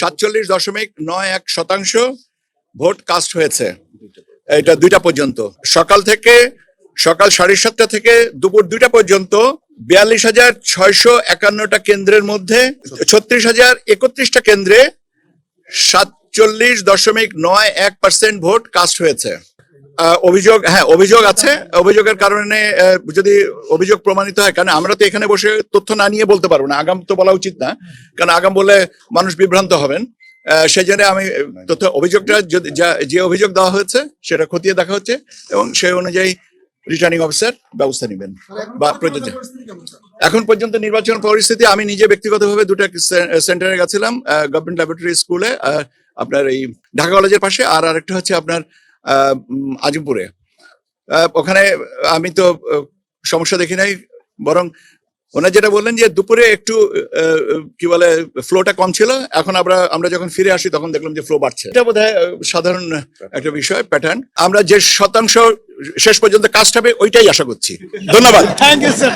47.91% vote cast হয়েছে। এটা 2টা পর্যন্ত, সকাল 7:30 থেকে দুপুর 2টা পর্যন্ত 42,651টা কেন্দ্রের মধ্যে 36,031টা কেন্দ্রে 47.91% ভোট কাস্ট হয়েছে। অভিযোগ আছে। অভিযোগের কারণে যদি অভিযোগ প্রমাণিত হয়, কারণ আমরা তো এখানে বসে তথ্য না নিয়ে বলতে পারবো না, আগাম তো বলা উচিত না, কারণ আগাম বলে মানুষ বিভ্রান্ত হবেন। সেই জন্য আমি অভিযোগটা যে অভিযোগ দেওয়া হয়েছে সেটা খতিয়ে দেখা হচ্ছে এবং সেই অনুযায়ী রিটার্নিং অফিসার ব্যবস্থা নেবেন বা প্রযোজ্য। এখন পর্যন্ত নির্বাচন পরিস্থিতি, আমি নিজে ব্যক্তিগতভাবে 2টা সেন্টারে গেছিলাম, গভর্নমেন্ট ল্যাবরেটরি স্কুলে আপনার এই ঢাকা কলেজের পাশে, আর আরেকটা হচ্ছে আপনার আজিমপুরে। ওখানে আমি তো সমস্যা দেখি নাই, বরং ওনারা যেটা বললেন যে দুপুরে একটু কি বলে ফ্লোটা কম ছিল, এখন আমরা যখন ফিরে আসি তখন দেখলাম যে ফ্লো বাড়ছে। এটা বোধহয় সাধারণ একটা বিষয়, প্যাটার্ন। আমরা যে শতাংশ শেষ পর্যন্ত কাস্ট হবে ওইটাই আশা করছি। ধন্যবাদ। Thank you sir.